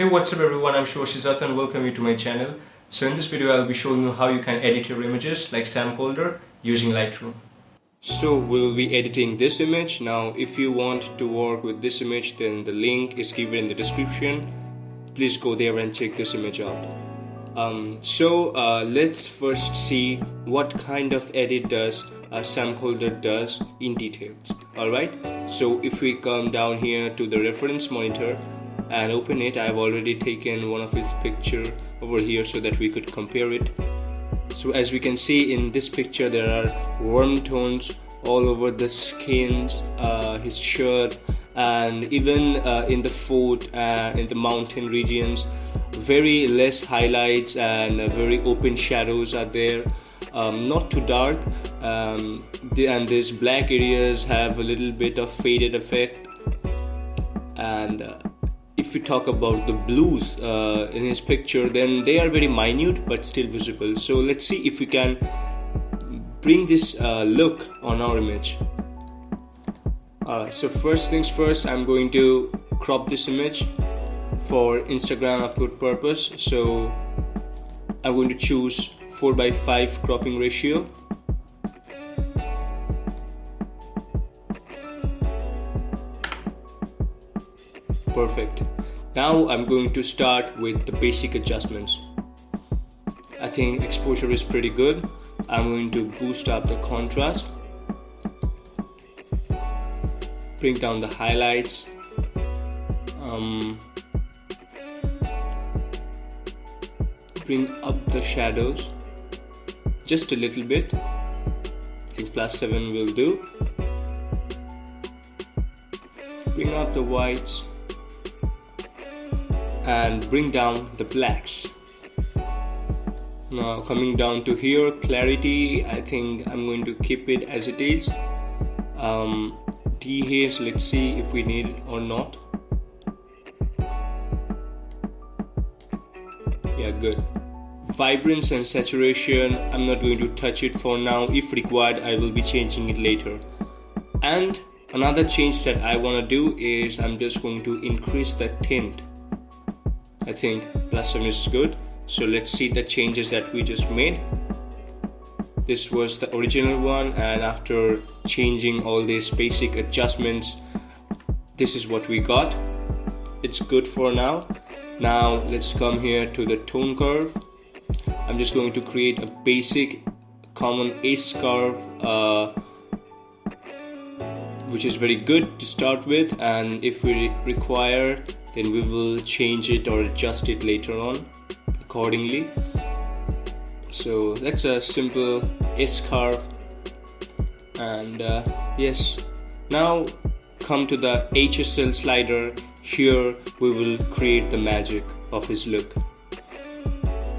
Hey, what's up everyone, I'm Shivashizat and welcome you to my channel. So in this video I'll be showing you how you can edit your images like Camcorder using Lightroom. So we'll be editing this image. Now if you want to work with this image, then the link is given in the description. Please go there and check this image out. Let's first see what kind of edit does Camcorder does in details. Alright, so if we come down here to the reference monitor and open it, I've already taken one of his picture over here so that we could compare it. So as we can see in this picture, there are warm tones all over the skins, his shirt, and even in the foot, in the mountain regions. Very less highlights and very open shadows are there. Not too dark, and these black areas have a little bit of faded effect. And if we talk about the blues in his picture, then they are very minute but still visible. So let's see if we can bring this look on our image. So first things first, I'm going to crop this image for Instagram upload purpose. So I'm going to choose 4:5 cropping ratio. Perfect. Now I'm going to start with the basic adjustments. I think exposure is pretty good. I'm going to boost up the contrast, bring down the highlights, bring up the shadows just a little bit. I think +7 will do. Bring up the whites and bring down the blacks. Now coming down to here, clarity, I think I'm going to keep it as it is. Dehaze, let's see if we need it or not. Yeah, good. Vibrance and saturation, I'm not going to touch it for now. If required, I will be changing it later. And another change that I want to do is I'm just going to increase the tint. I think +7 is good. So let's see the changes that we just made. This was the original one, and after changing all these basic adjustments, this is what we got. It's good for now. Now let's come here to the tone curve. I'm just going to create a basic common S curve, which is very good to start with, and if we require, then we will change it or adjust it later on accordingly. So that's a simple S curve. And yes, now come to the HSL slider. Here we will create the magic of his look.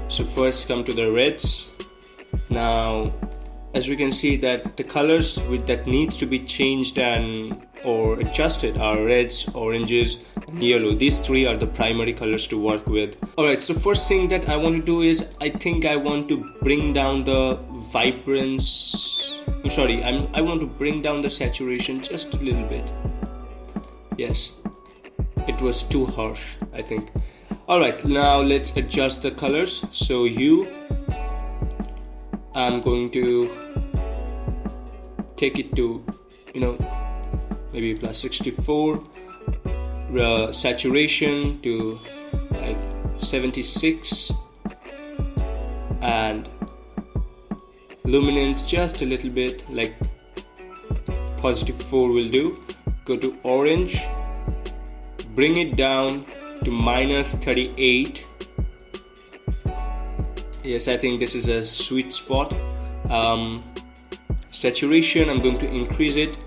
So first come to the reds. Now as we can see that the colors that needs to be changed and or adjusted are reds, oranges, and yellow. These three are the primary colors to work with. Alright, so first thing that I want to do is I think I want to bring down the vibrance. I want to bring down the saturation just a little bit. Yes, it was too harsh, I think. Alright, now let's adjust the colors. So I'm going to take it to, maybe +64, saturation to like 76, and luminance just a little bit, like +4 will do. Go to orange, bring it down to -38. Yes, I think this is a sweet spot. Saturation, I'm going to increase it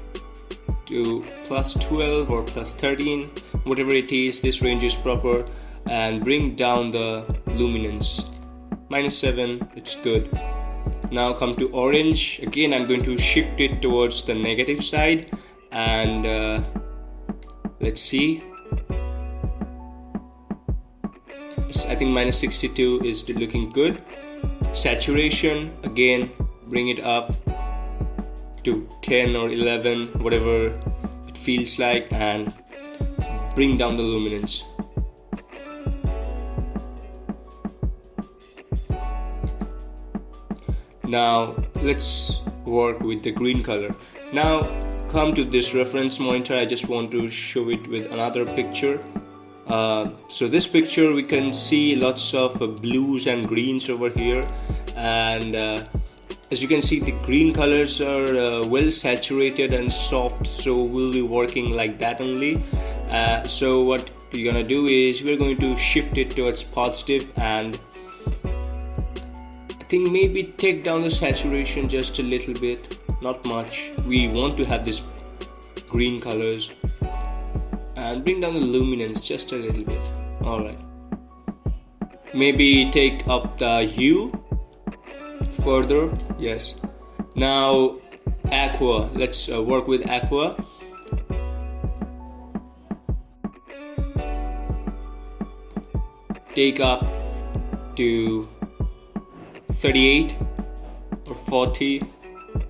to +12 or +13, whatever it is. This range is proper. And bring down the luminance, -7, it's good. Now come to orange. Again, I'm going to shift it towards the negative side, and let's see. I think -62 is looking good. Saturation, again, bring it up to 10 or 11, whatever it feels like, and bring down the luminance. Now let's work with the green color. Now come to this reference monitor. I just want to show it with another picture. So this picture we can see lots of blues and greens over here, and as you can see the green colors are well saturated and soft, so we'll be working like that only. So what we're gonna do is we're going to shift it towards positive, and I think maybe take down the saturation just a little bit, not much. We want to have this green colors, and bring down the luminance just a little bit. Alright, maybe take up the hue further. Yes. Now aqua, let's work with aqua. Take up to 38 or 40,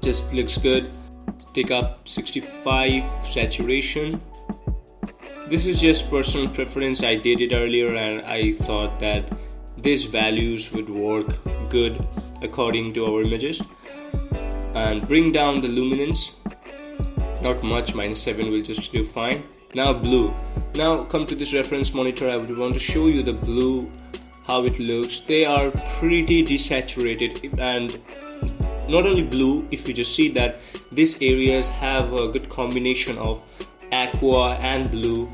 just looks good. Take up 65 saturation. This is just personal preference. I did it earlier and I thought that these values would work good according to our images. And bring down the luminance, not much, -7 will just do fine. Now blue. Now come to this reference monitor. I would want to show you the blue, how it looks. They are pretty desaturated, and not only blue, if you just see that these areas have a good combination of aqua and blue.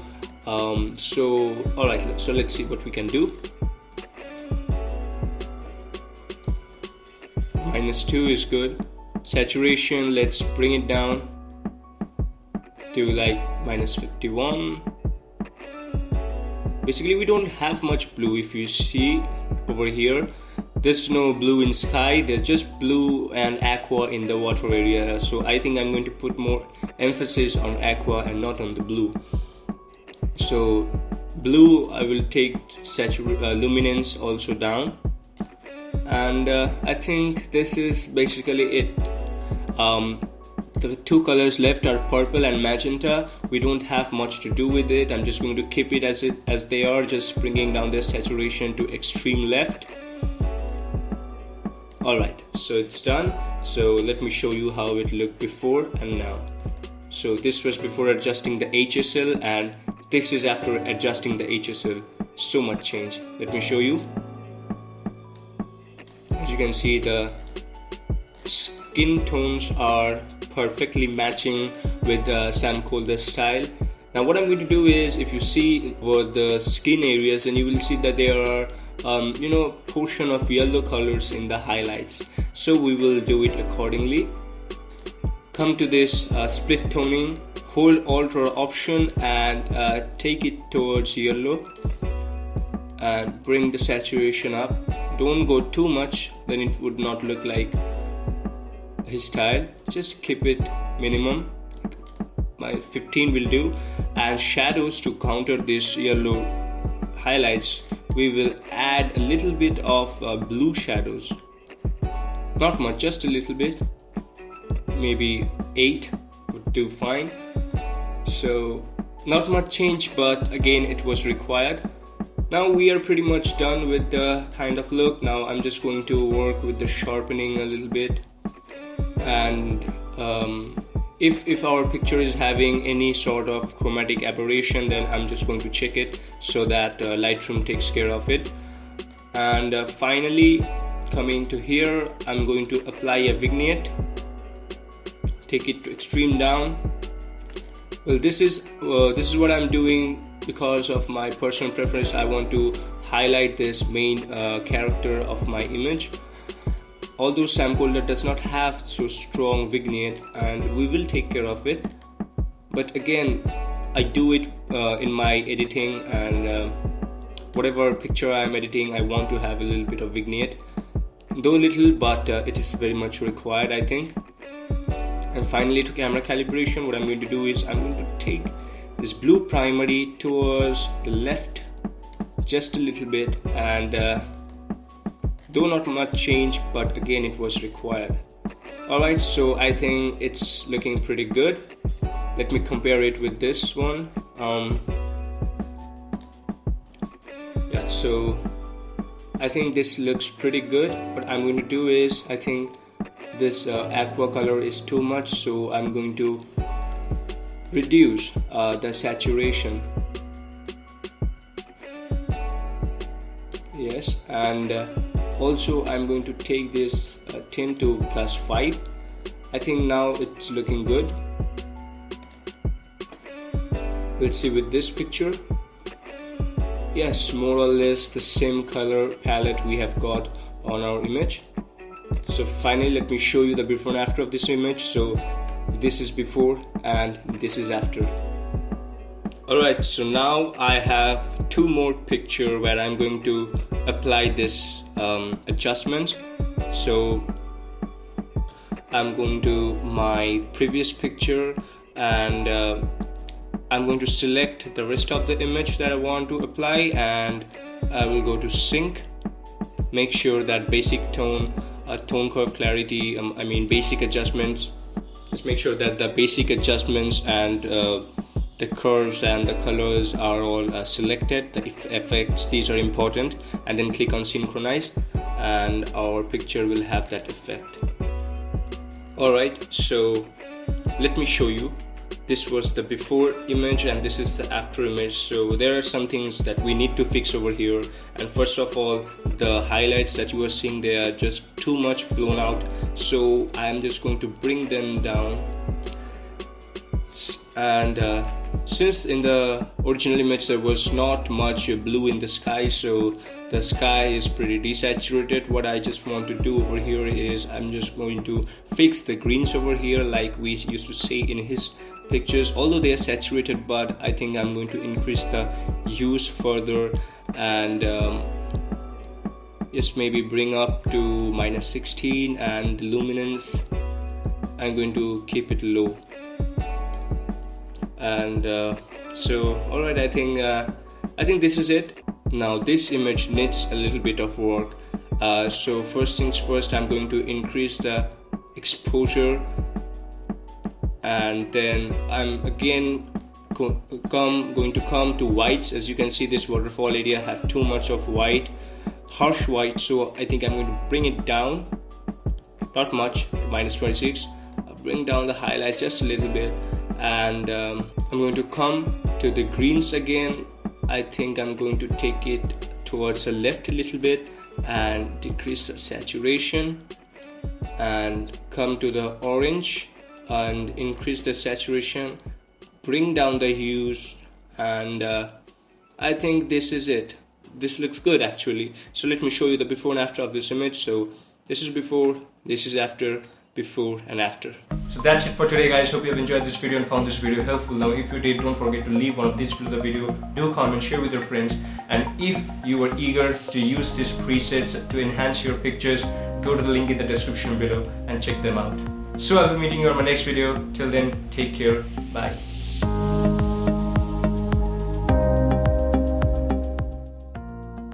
So alright, so let's see what we can do. -2 is good. Saturation, let's bring it down to like -51. Basically we don't have much blue. If you see over here, there's no blue in sky, there's just blue and aqua in the water area. So I think I'm going to put more emphasis on aqua and not on the blue. So blue, I will take luminance also down, and I think this is basically it. The two colors left are purple and magenta. We don't have much to do with it. I'm just going to keep it as they are, just bringing down their saturation to extreme left. Alright, so it's done. So let me show you how it looked before and now. So this was before adjusting the HSL, and this is after adjusting the HSL. So much change. Let me show you. As you can see, the skin tones are perfectly matching with Sam Kolder style. Now what I'm going to do is, if you see the skin areas, and you will see that there are portion of yellow colors in the highlights, so we will do it accordingly. Come to this split toning, hold Alt or Option and take it towards yellow, and bring the saturation up. Don't go too much, then it would not look like his style. Just keep it minimum. My 15 will do. And shadows, to counter this yellow highlights, we will add a little bit of blue shadows. Not much, just a little bit. Maybe 8 would do fine. So not much change, but again it was required. Now we are pretty much done with the kind of look. Now I'm just going to work with the sharpening a little bit, and if our picture is having any sort of chromatic aberration, then I'm just going to check it so that Lightroom takes care of it. And finally, coming to here, I'm going to apply a vignette. Take it to extreme down. Well, this is what I'm doing because of my personal preference. I want to highlight this main character of my image. Although Sam Kolder does not have so strong vignette, and we will take care of it, but again I do it in my editing, and whatever picture I am editing, I want to have a little bit of vignette, though little, but it is very much required, I think. And finally, to camera calibration, what I'm going to do is I'm going to take this blue primary towards the left just a little bit, and though not much change, but again it was required. Alright, so I think it's looking pretty good. Let me compare it with this one. So I think this looks pretty good. What I'm going to do is, I think this aqua color is too much, so I'm going to reduce the saturation. Yes, and also I'm going to take this tint to +5. I think now it's looking good. Let's see with this picture. Yes, more or less the same color palette we have got on our image. So finally, let me show you the before and after of this image. So this is before and this is after. Alright, so now I have two more pictures where I'm going to apply this adjustments. So I'm going to my previous picture and I'm going to select the rest of the image that I want to apply, and I will go to sync. Make sure that basic tone, tone curve clarity, basic adjustments. Just make sure that the basic adjustments and the curves and the colors are all selected. The effects, these are important, and then click on synchronize and our picture will have that effect. Alright, so let me show you. This was the before image and this is the after image. So there are some things that we need to fix over here, and first of all, the highlights that you are seeing, they are just too much blown out, so I am just going to bring them down. And since in the original image there was not much blue in the sky, so the sky is pretty desaturated, what I just want to do over here is I'm just going to fix the greens over here, like we used to say in his pictures, although they are saturated, but I think I'm going to increase the hues further and just maybe bring up to -16, and the luminance I'm going to keep it low. And so alright, I think this is it. Now this image needs a little bit of work, so first things first, I'm going to increase the exposure, and then I'm again going to come to whites. As you can see, this waterfall area have too much of white, harsh white, so I think I'm going to bring it down, not much, to -26. I'll bring down the highlights just a little bit, and I'm going to come to the greens again. I think I'm going to take it towards the left a little bit and decrease the saturation, and come to the orange and increase the saturation, bring down the hues, and I think this is it. This looks good actually. So let me show you the before and after of this image. So this is before, this is after, before and after. So that's it for today, guys. Hope you have enjoyed this video and found this video helpful. Now if you did, don't forget to leave one of these below the video, do comment, share with your friends, and if you are eager to use these presets to enhance your pictures, go to the link in the description below and check them out. So I'll be meeting you on my next video. Till then, take care, bye.